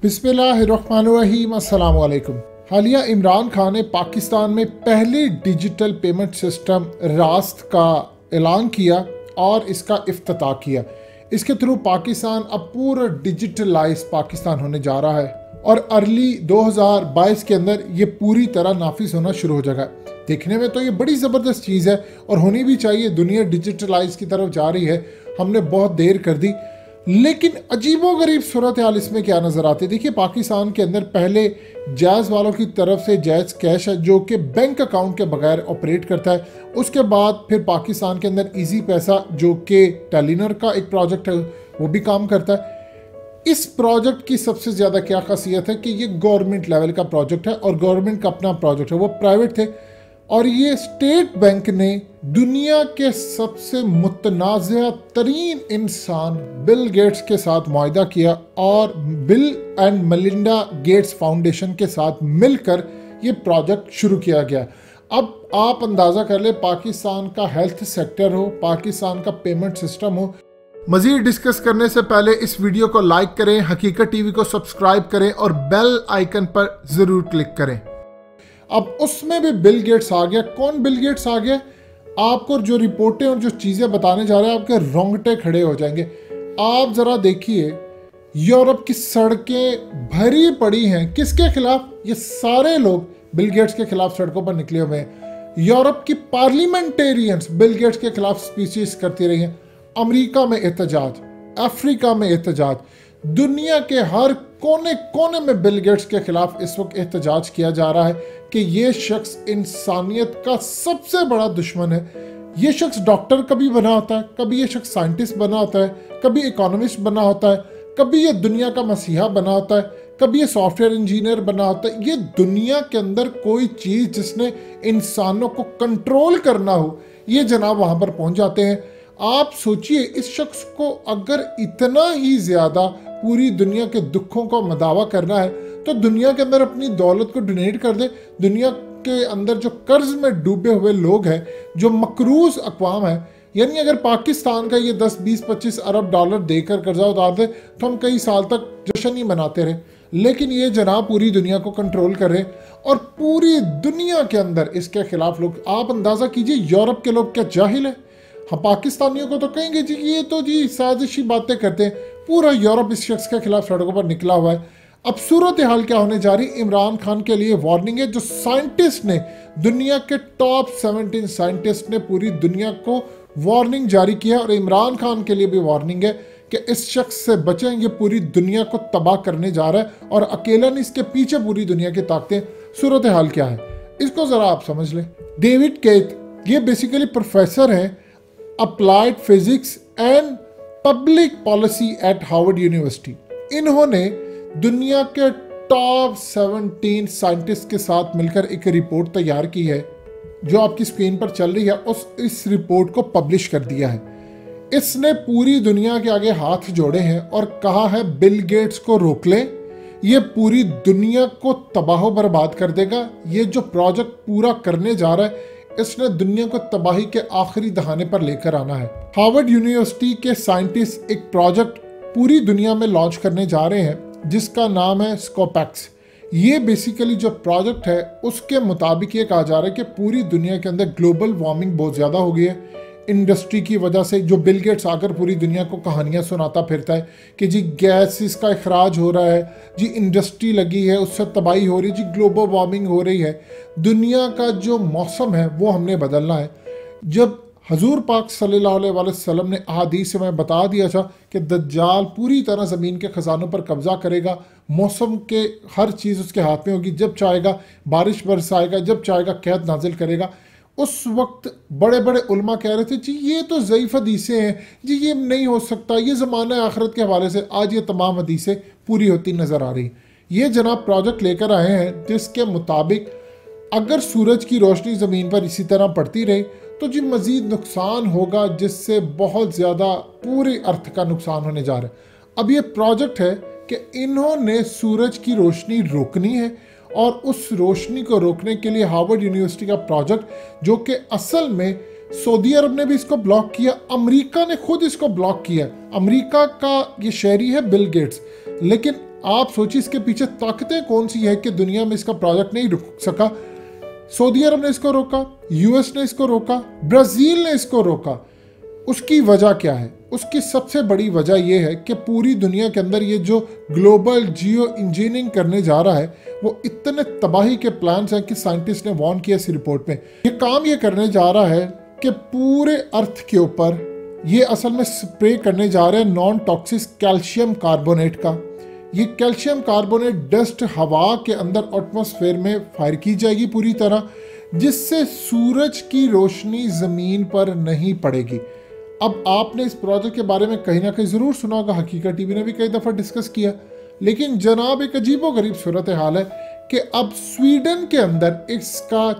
बिस्मिल्लाहिर्रहमानिर्रहीम, अस्सलाम वालेकुम। हालिया इमरान खान ने पाकिस्तान में पहले डिजिटल पेमेंट सिस्टम रास्त का ऐलान किया और इसका इफ्तिताह किया। इसके थ्रू पाकिस्तान अब पूरा डिजिटलाइज पाकिस्तान होने जा रहा है और अर्ली 2022 के अंदर ये पूरी तरह नाफिज होना शुरू हो जाएगा। देखने में तो ये बड़ी ज़बरदस्त चीज़ है और होनी भी चाहिए। दुनिया डिजिटलाइज की तरफ जा रही है, हमने बहुत देर कर दी। लेकिन अजीबोगरीब सूरत हाल इसमें क्या नज़र आती है। देखिए, पाकिस्तान के अंदर पहले जैज़ वालों की तरफ से जैज़ कैश है जो कि बैंक अकाउंट के बगैर ऑपरेट करता है। उसके बाद फिर पाकिस्तान के अंदर इजी पैसा जो कि टेलीनर का एक प्रोजेक्ट है वो भी काम करता है। इस प्रोजेक्ट की सबसे ज़्यादा क्या खासियत है कि ये गवर्नमेंट लेवल का प्रोजेक्ट है और गवर्नमेंट का अपना प्रोजेक्ट है, वो प्राइवेट थे। और ये स्टेट बैंक ने दुनिया के सबसे मुतनाज़ा तरीन इंसान बिल गेट्स के साथ मुआहदा किया और bill and Melinda Gates foundation के साथ मिलकर ये प्रोजेक्ट शुरू किया गया। अब आप अंदाज़ा कर ले, पाकिस्तान का हेल्थ सेक्टर हो, पाकिस्तान का पेमेंट सिस्टम हो। मज़ीद डिस्कस करने से पहले इस वीडियो को लाइक करें, हकीकत टीवी को सब्सक्राइब करें और बेल आइकन पर ज़रूर क्लिक करें। अब उसमें भी बिल गेट्स आ गया। कौन बिल गेट्स आ गया? आपको जो रिपोर्टें और जो चीज़ें बताने जा रहे हैं आपके रोंगटे खड़े हो जाएंगे। आप ज़रा देखिए, यूरोप की सड़कें भरी पड़ी हैं। किसके खिलाफ? ये सारे लोग बिल गेट्स के खिलाफ सड़कों पर निकले हुए हैं। यूरोप की पार्लियामेंटेरियंस बिल गेट्स के खिलाफ स्पीचेस करती रही हैं। अमेरिका में एहतजाज, अफ्रीका में एहतजाज, दुनिया के हर कोने कोने में बिल गेट्स के खिलाफ इस वक्त एहतजाज किया जा रहा है कि ये शख्स इंसानियत का सबसे बड़ा दुश्मन है। ये शख्स डॉक्टर कभी बना होता है, कभी ये शख्स साइंटिस्ट बना होता है, कभी इकोनॉमिस्ट बना होता है, कभी ये दुनिया का मसीहा बना होता है, कभी ये सॉफ्टवेयर इंजीनियर बना होता है। ये दुनिया के अंदर कोई चीज़ जिसने इंसानों को कंट्रोल करना हो, ये जनाब वहाँ पर पहुँच जाते हैं। आप सोचिए, इस शख्स को अगर इतना ही ज़्यादा पूरी दुनिया के दुखों का मदावा करना है तो दुनिया के अंदर अपनी दौलत को डोनेट कर दे। दुनिया के अंदर जो कर्ज में डूबे हुए लोग हैं, जो मकरूज अक़वाम है, यानी अगर पाकिस्तान का ये 10, 20, 25 अरब डॉलर देकर कर्जा उतार दे तो हम कई साल तक जश्न ही मनाते रहे। लेकिन ये जनाब पूरी दुनिया को कंट्रोल कर रहे और पूरी दुनिया के अंदर इसके खिलाफ लोग। आप अंदाज़ा कीजिए, यूरोप के लोग क्या जाहिल है? हम पाकिस्तानियों को तो कहेंगे जी ये तो जी साजिशी बातें करते हैं। पूरा यूरोप इस शख्स के खिलाफ सड़कों पर निकला हुआ है। अब सूरत हाल क्या होने जा रही? इमरान खान के लिए वार्निंग है। जो साइंटिस्ट ने, दुनिया के टॉप 17 साइंटिस्ट ने पूरी दुनिया को वार्निंग जारी किया और इमरान खान के लिए भी वार्निंग है कि इस शख्स से बचें। ये पूरी दुनिया को तबाह करने जा रहा है और अकेला नहीं, इसके पीछे पूरी दुनिया की ताकतें। सूरत हाल क्या है इसको ज़रा आप समझ लें। डेविड केथ, ये बेसिकली प्रोफेसर हैं applied physics and public policy eight Harvard university. इन्होंने दुनिया के टॉप 17 साइंटिस्ट के साथ मिलकर एक रिपोर्ट तैयार की है जो आपकी स्क्रीन पर चल रही है। इस रिपोर्ट को पब्लिश कर दिया है। इसने पूरी दुनिया के आगे हाथ जोड़े हैं और कहा है बिल गेट्स को रोक लें, ये पूरी दुनिया को तबाह बर्बाद कर देगा। ये जो प्रोजेक्ट पूरा करने जा रहा है इसने दुनिया को तबाही के आखिरी दहाने पर लेकर आना है। हार्वर्ड यूनिवर्सिटी के साइंटिस्ट एक प्रोजेक्ट पूरी दुनिया में लॉन्च करने जा रहे हैं जिसका नाम है स्कोपैक्स। ये बेसिकली जो प्रोजेक्ट है उसके मुताबिक ये कहा जा रहा है कि पूरी दुनिया के अंदर ग्लोबल वार्मिंग बहुत ज़्यादा हो गई है इंडस्ट्री की वजह से। जो बिल गेट्स आकर पूरी दुनिया को कहानियाँ सुनाता फिरता है कि जी गैसेस का इखराज हो रहा है, जी इंडस्ट्री लगी है उससे तबाही हो रही है, जी ग्लोबल वार्मिंग हो रही है। दुनिया का जो मौसम है वो हमने बदलना है। जब हजूर पाक सल्लल्लाहु अलैहि वसल्लम ने अहादीस में बता दिया था कि दज्जाल पूरी तरह ज़मीन के ख़जानों पर कब्ज़ा करेगा, मौसम के हर चीज़ उसके हाथ में होगी, जब चाहेगा बारिश बरसाएगा, जब चाहेगा कैद नाजिल करेगा। उस वक्त बड़े बड़े उलमा कह रहे थे जी ये तो ज़ईफ़ हदीसें हैं, जी ये नहीं हो सकता, ये ज़माना आखिरत के हवाले से। आज ये तमाम हदीसें पूरी होती नज़र आ रही। ये जनाब प्रोजेक्ट लेकर आए हैं जिसके मुताबिक अगर सूरज की रोशनी ज़मीन पर इसी तरह पड़ती रही तो जी मज़ीद नुकसान होगा, जिससे बहुत ज़्यादा पूरे अर्थ का नुकसान होने जा रहा है। अब ये प्रोजेक्ट है कि इन्होंने सूरज की रोशनी रोकनी है और उस रोशनी को रोकने के लिए हार्वर्ड यूनिवर्सिटी का प्रोजेक्ट, जो कि असल में सऊदी अरब ने भी इसको ब्लॉक किया, अमेरिका ने खुद इसको ब्लॉक किया। अमेरिका का ये शहरी है बिल गेट्स, लेकिन आप सोचिए इसके पीछे ताकतें कौन सी है कि दुनिया में इसका प्रोजेक्ट नहीं रुक सका। सऊदी अरब ने इसको रोका, यूएस ने इसको रोका, ब्राज़ील ने इसको रोका। उसकी वजह क्या है? उसकी सबसे बड़ी वजह यह है कि पूरी दुनिया के अंदर ये जो ग्लोबल जियो इंजीनियरिंग करने जा रहा है वो इतने तबाही के प्लान्स हैं कि साइंटिस्ट ने वार्न किया इस रिपोर्ट में। ये काम ये करने जा रहा है कि पूरे अर्थ के ऊपर ये असल में स्प्रे करने जा रहे हैं नॉन टॉक्सिक कैल्शियम कार्बोनेट का। ये कैल्शियम कार्बोनेट डस्ट हवा के अंदर एटमॉस्फेयर में फायर की जाएगी पूरी तरह, जिससे सूरज की रोशनी ज़मीन पर नहीं पड़ेगी। अब आपने इस प्रोजेक्ट के बारे में कहीं ना कहीं ज़रूर सुना होगा, हकीकत टीवी ने भी कई दफ़ा डिस्कस किया, लेकिन जनाब एक अजीबोगरीब सूरत हाल है कि अब स्वीडन के अंदर इसका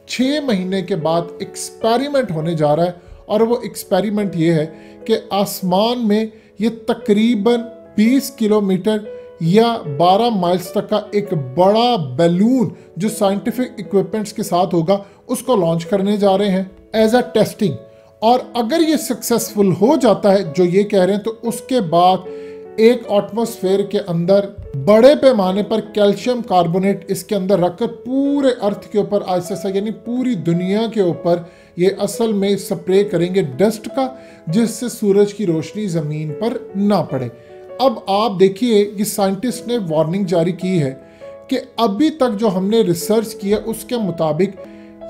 6 महीने के बाद एक्सपेरिमेंट होने जा रहा है। और वो एक्सपेरिमेंट ये है कि आसमान में ये तकरीबन 20 किलोमीटर या 12 माइल्स तक का एक बड़ा बैलून जो साइंटिफिक इक्विपमेंट्स के साथ होगा उसको लॉन्च करने जा रहे हैं एज अ टेस्टिंग। और अगर ये सक्सेसफुल हो जाता है जो ये कह रहे हैं, तो उसके बाद एक एटमॉस्फेयर के अंदर बड़े पैमाने पर कैल्शियम कार्बोनेट इसके अंदर रखकर पूरे अर्थ के ऊपर आहिस्ता यानी पूरी दुनिया के ऊपर ये असल में स्प्रे करेंगे डस्ट का, जिससे सूरज की रोशनी ज़मीन पर ना पड़े। अब आप देखिए कि साइंटिस्ट ने वार्निंग जारी की है कि अभी तक जो हमने रिसर्च किया उसके मुताबिक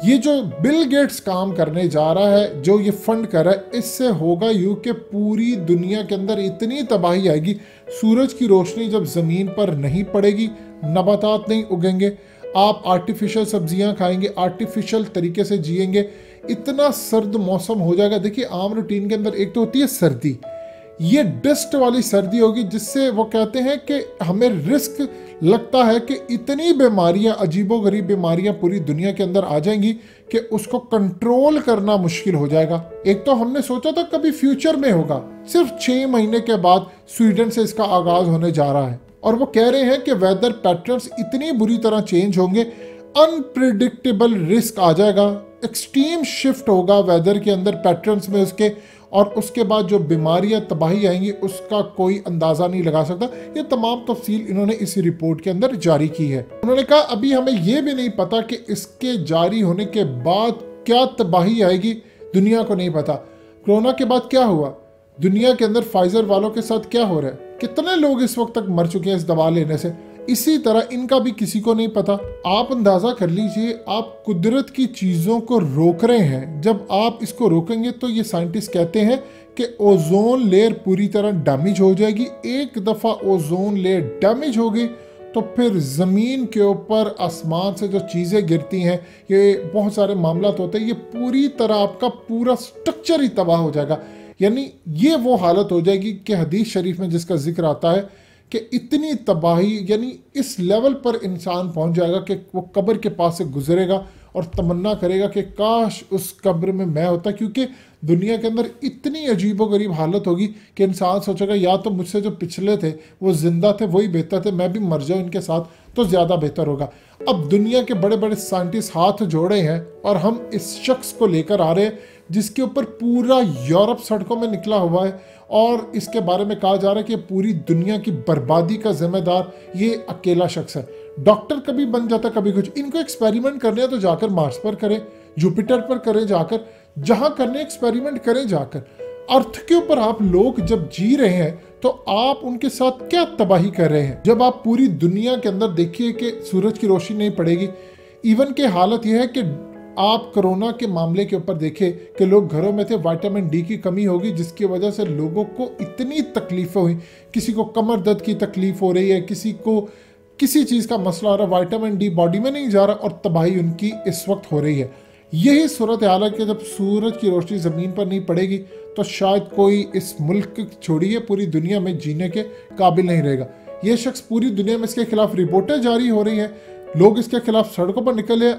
ये जो बिल गेट्स काम करने जा रहा है, जो ये फंड कर रहा है, इससे होगा यूं कि पूरी दुनिया के अंदर इतनी तबाही आएगी, सूरज की रोशनी जब ज़मीन पर नहीं पड़ेगी, नबातात नहीं उगेंगे, आप आर्टिफिशियल सब्जियां खाएंगे, आर्टिफिशियल तरीके से जिएंगे, इतना सर्द मौसम हो जाएगा। देखिए आम रूटीन के अंदर एक तो होती है सर्दी, ये डस्ट वाली सर्दी होगी जिससे वो कहते हैं कि हमें रिस्क लगता है कि इतनी बीमारियां, अजीबोगरीब बीमारियां पूरी दुनिया के अंदर आ जाएंगी कि उसको कंट्रोल करना मुश्किल हो जाएगा। एक तो हमने सोचा था कभी फ्यूचर में होगा, सिर्फ 6 महीने के बाद स्वीडन से इसका आगाज होने जा रहा है। और वो कह रहे हैं कि वेदर पैटर्न्स इतनी बुरी तरह चेंज होंगे, अनप्रिडिक्टेबल रिस्क आ जाएगा, एक्सट्रीम शिफ्ट होगा वेदर के अंदर पैटर्न्स में उसके, और उसके बाद जो बीमारियां तबाही आएंगी उसका कोई अंदाज़ा नहीं लगा सकता। ये तमाम तफसील इन्होंने इस रिपोर्ट के अंदर जारी की है। उन्होंने कहा अभी हमें ये भी नहीं पता कि इसके जारी होने के बाद क्या तबाही आएगी, दुनिया को नहीं पता। कोरोना के बाद क्या हुआ, दुनिया के अंदर फाइजर वालों के साथ क्या हो रहा है, कितने लोग इस वक्त तक मर चुके हैं इस दवा लेने से, इसी तरह इनका भी किसी को नहीं पता। आप अंदाजा कर लीजिए, आप कुदरत की चीज़ों को रोक रहे हैं, जब आप इसको रोकेंगे तो ये साइंटिस्ट कहते हैं कि ओजोन लेयर पूरी तरह डैमेज हो जाएगी। एक दफ़ा ओजोन लेयर डैमेज हो गई तो फिर ज़मीन के ऊपर आसमान से जो चीज़ें गिरती हैं, ये बहुत सारे मामला होते हैं, ये पूरी तरह आपका पूरा स्ट्रक्चर ही तबाह हो जाएगा। यानी ये वो हालत हो जाएगी कि हदीस शरीफ में जिसका जिक्र आता है कि इतनी तबाही, यानी इस लेवल पर इंसान पहुंच जाएगा कि वो कब्र के पास से गुजरेगा और तमन्ना करेगा कि काश उस कब्र में मैं होता, क्योंकि दुनिया के अंदर इतनी अजीबोगरीब हालत होगी कि इंसान सोचेगा या तो मुझसे जो पिछले थे वो जिंदा थे वही बेहतर थे, मैं भी मर जाऊँ इनके साथ तो ज़्यादा बेहतर होगा। अब दुनिया के बड़े बड़े साइंटिस्ट हाथ जोड़े हैं और हम इस शख्स को लेकर आ रहे हैं जिसके ऊपर पूरा यूरोप सड़कों में निकला हुआ है, और इसके बारे में कहा जा रहा है कि पूरी दुनिया की बर्बादी का जिम्मेदार ये अकेला शख्स है। डॉक्टर कभी बन जाता कभी कुछ, इनको एक्सपेरिमेंट करने हैं तो जाकर मार्स पर करें, जुपिटर पर करें, जाकर जहां करने एक्सपेरिमेंट करें जाकर। अर्थ के ऊपर आप लोग जब जी रहे हैं तो आप उनके साथ क्या तबाही कर रहे हैं। जब आप पूरी दुनिया के अंदर देखिए कि सूरज की रोशनी नहीं पड़ेगी, इवन के हालत यह है कि आप कोरोना के मामले के ऊपर देखें कि लोग घरों में थे, विटामिन डी की कमी होगी जिसकी वजह से लोगों को इतनी तकलीफें हुई, किसी को कमर दर्द की तकलीफ हो रही है, किसी को किसी चीज़ का मसला हो रहा है, विटामिन डी बॉडी में नहीं जा रहा और तबाही उनकी इस वक्त हो रही है। यही सूरत हाल है कि जब सूरज की रोशनी ज़मीन पर नहीं पड़ेगी तो शायद कोई इस मुल्क छोड़िए पूरी दुनिया में जीने के काबिल नहीं रहेगा। ये शख्स पूरी दुनिया में इसके खिलाफ रिपोर्टें जारी हो रही हैं, लोग इसके खिलाफ सड़कों पर निकले,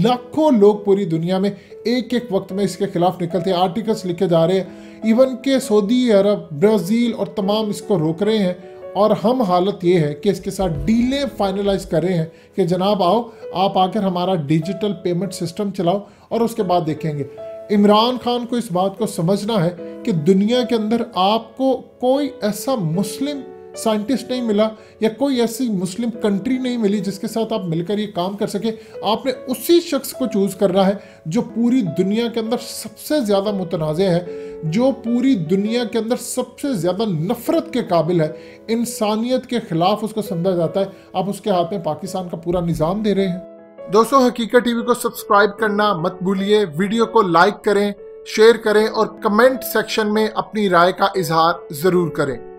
लाखों लोग पूरी दुनिया में एक एक वक्त में इसके खिलाफ निकलते हैं, आर्टिकल्स लिखे जा रहे हैं, इवन के सऊदी अरब, ब्राज़ील और तमाम इसको रोक रहे हैं। और हम हालत ये है कि इसके साथ डीलें फाइनलाइज कर रहे हैं कि जनाब आओ आप आकर हमारा डिजिटल पेमेंट सिस्टम चलाओ और उसके बाद देखेंगे। इमरान खान को इस बात को समझना है कि दुनिया के अंदर आपको कोई ऐसा मुस्लिम साइंटिस्ट नहीं मिला या कोई ऐसी मुस्लिम कंट्री नहीं मिली जिसके साथ आप मिलकर ये काम कर सके। आपने उसी शख्स को चूज करना है जो पूरी दुनिया के अंदर सबसे ज्यादा मुतनाज़ है, जो पूरी दुनिया के अंदर सबसे ज्यादा नफरत के काबिल है, इंसानियत के खिलाफ उसको समझा जाता है। आप उसके हाथ में पाकिस्तान का पूरा निज़ाम दे रहे हैं। दोस्तों, हकीकत टीवी को सब्सक्राइब करना मत भूलिए, वीडियो को लाइक करें, शेयर करें और कमेंट सेक्शन में अपनी राय का इजहार जरूर करें।